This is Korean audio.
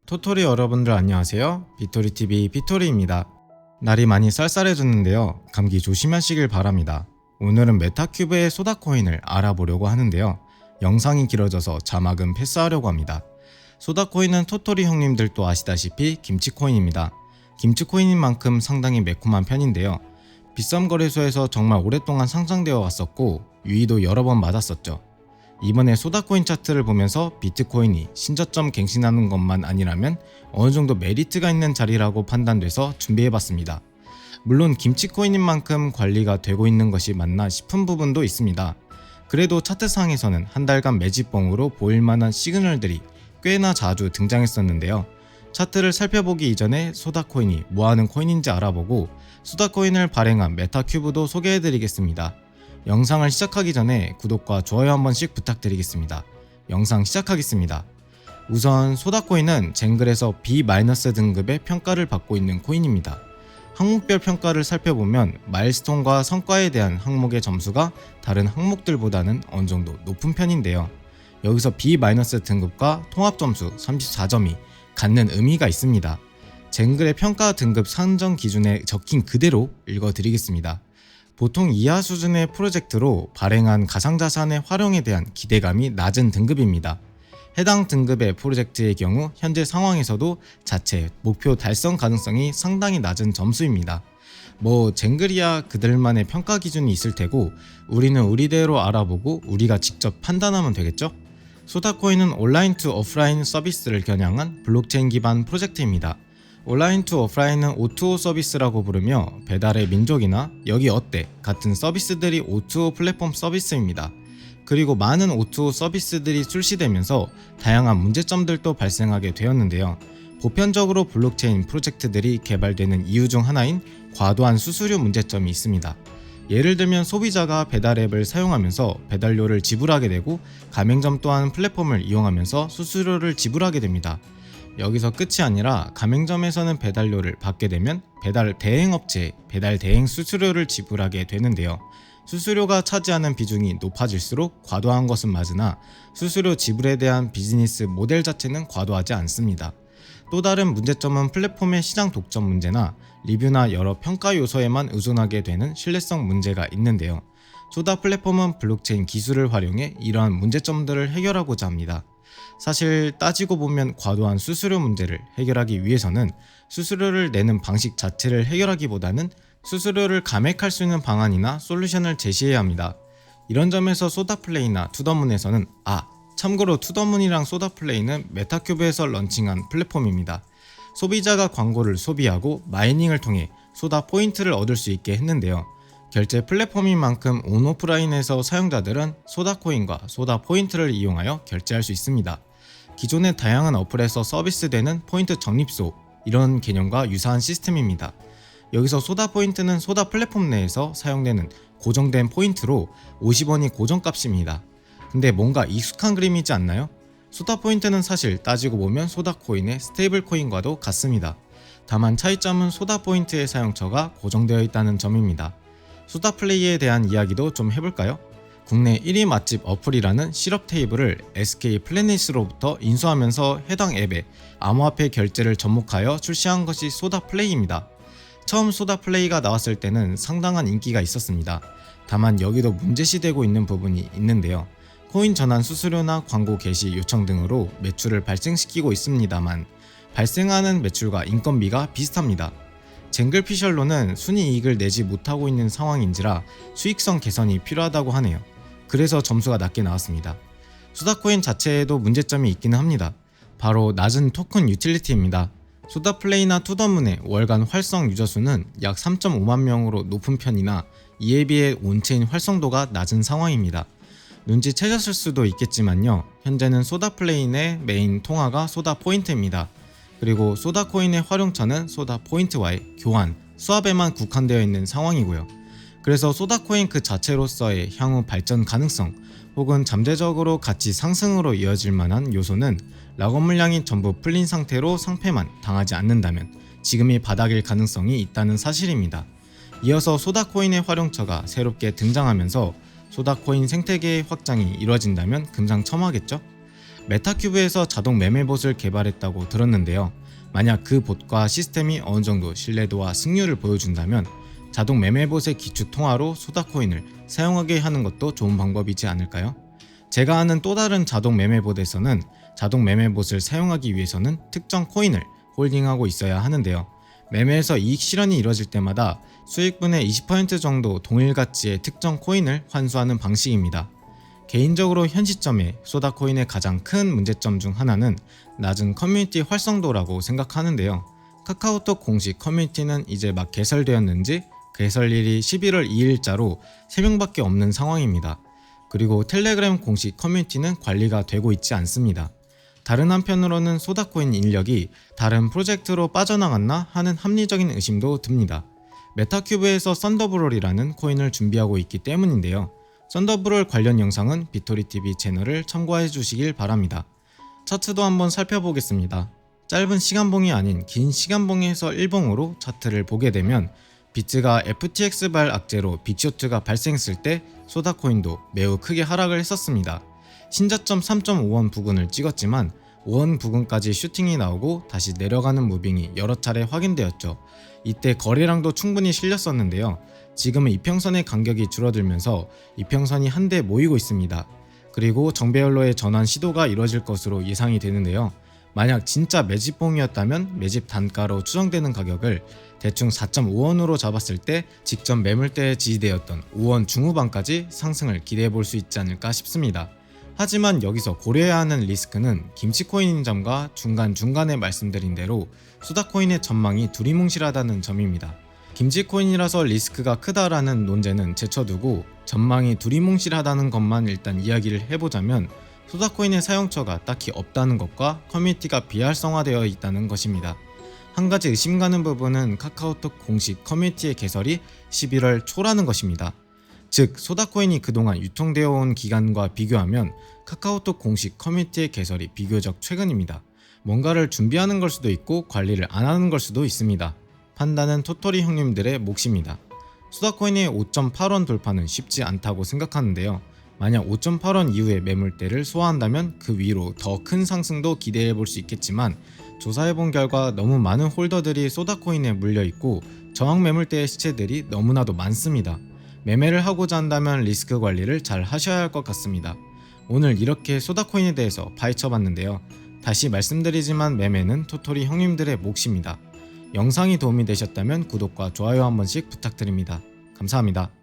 토토리 여러분들 안녕하세요. 빅토리TV 빅토리입니다. 날이 많이 쌀쌀해졌는데요. 감기 조심하시길 바랍니다. 오늘은 메타큐브의 소다코인을 알아보려고 하는데요. 영상이 길어져서 자막은 패스하려고 합니다. 소다코인은 토토리 형님들도 아시다시피 김치코인입니다. 김치코인인 만큼 상당히 매콤한 편인데요. 비썸 거래소에서 정말 오랫동안 상장되어 왔었고 유의도 여러 번 맞았었죠. 이번에 소다코인 차트를 보면서 비트코인이 신저점 갱신하는 것만 아니라면 어느 정도 메리트가 있는 자리라고 판단돼서 준비해봤습니다. 물론 김치코인인 만큼 관리가 되고 있는 것이 맞나 싶은 부분도 있습니다. 그래도 차트상에서는 한 달간 매집봉으로 보일만한 시그널들이 꽤나 자주 등장했었는데요. 차트를 살펴보기 이전에 소다코인이 뭐하는 코인인지 알아보고 소다코인을 발행한 메타큐브도 소개해드리겠습니다. 영상을 시작하기 전에 구독과 좋아요 한 번씩 부탁드리겠습니다. 영상 시작하겠습니다. 우선 소다코인은 쟁글에서 B- 등급의 평가를 받고 있는 코인입니다. 항목별 평가를 살펴보면 마일스톤과 성과에 대한 항목의 점수가 다른 항목들보다는 어느 정도 높은 편인데요. 여기서 B- 등급과 통합점수 34점이 갖는 의미가 있습니다. 쟁글의 평가 등급 산정 기준에 적힌 그대로 읽어드리겠습니다. 보통 이하 수준의 프로젝트로 발행한 가상자산의 활용에 대한 기대감이 낮은 등급입니다. 해당 등급의 프로젝트의 경우 현재 상황에서도 자체 목표 달성 가능성이 상당히 낮은 점수입니다. 쟁글이야 그들만의 평가 기준이 있을 테고 우리는 우리대로 알아보고 우리가 직접 판단하면 되겠죠? 소다코인은 온라인 투 오프라인 서비스를 겨냥한 블록체인 기반 프로젝트입니다. 온라인 투 오프라인은 O2O 서비스라고 부르며 배달의 민족이나 여기 어때 같은 서비스들이 O2O 플랫폼 서비스입니다. 그리고 많은 O2O 서비스들이 출시되면서 다양한 문제점들도 발생하게 되었는데요. 보편적으로 블록체인 프로젝트들이 개발되는 이유 중 하나인 과도한 수수료 문제점이 있습니다. 예를 들면 소비자가 배달 앱을 사용하면서 배달료를 지불하게 되고 가맹점 또한 플랫폼을 이용하면서 수수료를 지불하게 됩니다. 여기서 끝이 아니라 가맹점에서는 배달료를 받게 되면 배달 대행업체에 배달 대행 수수료를 지불하게 되는데요. 수수료가 차지하는 비중이 높아질수록 과도한 것은 맞으나 수수료 지불에 대한 비즈니스 모델 자체는 과도하지 않습니다. 또 다른 문제점은 플랫폼의 시장 독점 문제나 리뷰나 여러 평가 요소에만 의존하게 되는 신뢰성 문제가 있는데요. 소다 플랫폼은 블록체인 기술을 활용해 이러한 문제점들을 해결하고자 합니다. 사실 따지고 보면 과도한 수수료 문제를 해결하기 위해서는 수수료를 내는 방식 자체를 해결하기보다는 수수료를 감액할 수 있는 방안이나 솔루션을 제시해야 합니다. 이런 점에서 소다플레이나 투더문에서는 참고로 투더문이랑 소다플레이는 메타큐브에서 런칭한 플랫폼입니다. 소비자가 광고를 소비하고 마이닝을 통해 소다 포인트를 얻을 수 있게 했는데요. 결제 플랫폼인 만큼 온오프라인에서 사용자들은 소다코인과 소다 포인트를 이용하여 결제할 수 있습니다. 기존의 다양한 어플에서 서비스되는 포인트 적립소 이런 개념과 유사한 시스템입니다. 여기서 소다 포인트는 소다 플랫폼 내에서 사용되는 고정된 포인트로 50원이 고정값입니다. 근데 뭔가 익숙한 그림이지 않나요? 소다 포인트는 사실 따지고 보면 소다코인의 스테이블 코인과도 같습니다. 다만 차이점은 소다 포인트의 사용처가 고정되어 있다는 점입니다. 소다플레이에 대한 이야기도 좀 해볼까요? 국내 1위 맛집 어플이라는 시럽 테이블을 SK 플래닛으로부터 인수하면서 해당 앱에 암호화폐 결제를 접목하여 출시한 것이 소다플레이입니다. 처음 소다플레이가 나왔을 때는 상당한 인기가 있었습니다. 다만 여기도 문제시되고 있는 부분이 있는데요. 코인 전환 수수료나 광고 게시 요청 등으로 매출을 발생시키고 있습니다만 발생하는 매출과 인건비가 비슷합니다. 쟁글피셜로는 순이익을 내지 못하고 있는 상황인지라 수익성 개선이 필요하다고 하네요. 그래서 점수가 낮게 나왔습니다. 소다코인 자체에도 문제점이 있기는 합니다. 바로 낮은 토큰 유틸리티입니다. 소다플레이나 투더문의 월간 활성 유저 수는 약 3.5만 명으로 높은 편이나 이에 비해 온체인 활성도가 낮은 상황입니다. 눈치채셨을 수도 있겠지만요. 현재는 소다플레이 내 메인 통화가 소다포인트입니다. 그리고 소다코인의 활용처는 소다포인트와의 교환, 수합에만 국한되어 있는 상황이고요. 그래서 소다코인 그 자체로서의 향후 발전 가능성 혹은 잠재적으로 가치 상승으로 이어질 만한 요소는 락업 물량이 전부 풀린 상태로 상폐만 당하지 않는다면 지금이 바닥일 가능성이 있다는 사실입니다. 이어서 소다코인의 활용처가 새롭게 등장하면서 소다코인 생태계의 확장이 이루어진다면 금상첨화겠죠? 메타큐브에서 자동 매매봇을 개발했다고 들었는데요. 만약 그 봇과 시스템이 어느 정도 신뢰도와 승률을 보여준다면 자동 매매봇의 기축 통화로 소다코인을 사용하게 하는 것도 좋은 방법이지 않을까요? 제가 아는 또 다른 자동 매매봇에서는 자동 매매봇을 사용하기 위해서는 특정 코인을 홀딩하고 있어야 하는데요. 매매에서 이익 실현이 이뤄질 때마다 수익분의 20% 정도 동일 가치의 특정 코인을 환수하는 방식입니다. 개인적으로 현 시점에 소다코인의 가장 큰 문제점 중 하나는 낮은 커뮤니티 활성도라고 생각하는데요. 카카오톡 공식 커뮤니티는 이제 막 개설되었는지 개설일이 11월 2일자로 3명밖에 없는 상황입니다. 그리고 텔레그램 공식 커뮤니티는 관리가 되고 있지 않습니다. 다른 한편으로는 소다코인 인력이 다른 프로젝트로 빠져나갔나 하는 합리적인 의심도 듭니다. 메타큐브에서 썬더브롤이라는 코인을 준비하고 있기 때문인데요. 썬더브롤 관련 영상은 빅토리TV 채널을 참고해 주시길 바랍니다. 차트도 한번 살펴보겠습니다. 짧은 시간봉이 아닌 긴 시간봉에서 일봉으로 차트를 보게 되면 비트가 FTX발 악재로 빅쇼트가 발생했을 때 소다코인도 매우 크게 하락을 했었습니다. 신저점 3.5원 부근을 찍었지만 5원 부근까지 슈팅이 나오고 다시 내려가는 무빙이 여러 차례 확인되었죠. 이때 거래량도 충분히 실렸었는데요. 지금은 이평선의 간격이 줄어들면서 이평선이 한데 모이고 있습니다. 그리고 정배열로의 전환 시도가 이뤄질 것으로 예상이 되는데요. 만약 진짜 매집봉이었다면 매집 단가로 추정되는 가격을 대충 4.5원으로 잡았을 때 직전 매물대에 지지되었던 5원 중후반까지 상승을 기대해 볼 수 있지 않을까 싶습니다. 하지만 여기서 고려해야 하는 리스크는 김치코인인 점과 중간중간에 말씀드린 대로 소다코인의 전망이 두리뭉실하다는 점입니다. 김치코인이라서 리스크가 크다라는 논제는 제쳐두고 전망이 두리뭉실하다는 것만 일단 이야기를 해보자면 소다코인의 사용처가 딱히 없다는 것과 커뮤니티가 비활성화되어 있다는 것입니다. 한 가지 의심 가는 부분은 카카오톡 공식 커뮤니티의 개설이 11월 초라는 것입니다. 즉 소다코인이 그동안 유통되어 온 기간과 비교하면 카카오톡 공식 커뮤니티의 개설이 비교적 최근입니다. 뭔가를 준비하는 걸 수도 있고 관리를 안 하는 걸 수도 있습니다. 판단은 토토리 형님들의 몫입니다. 소다코인의 5.8원 돌파는 쉽지 않다고 생각하는데요. 만약 5.8원 이후의 매물대를 소화한다면 그 위로 더 큰 상승도 기대해 볼 수 있겠지만 조사해본 결과 너무 많은 홀더들이 소다코인에 물려있고 저항 매물대의 시체들이 너무나도 많습니다. 매매를 하고자 한다면 리스크 관리를 잘 하셔야 할 것 같습니다. 오늘 이렇게 소다코인에 대해서 파헤쳐봤는데요. 다시 말씀드리지만 매매는 토토리 형님들의 몫입니다. 영상이 도움이 되셨다면 구독과 좋아요 한 번씩 부탁드립니다. 감사합니다.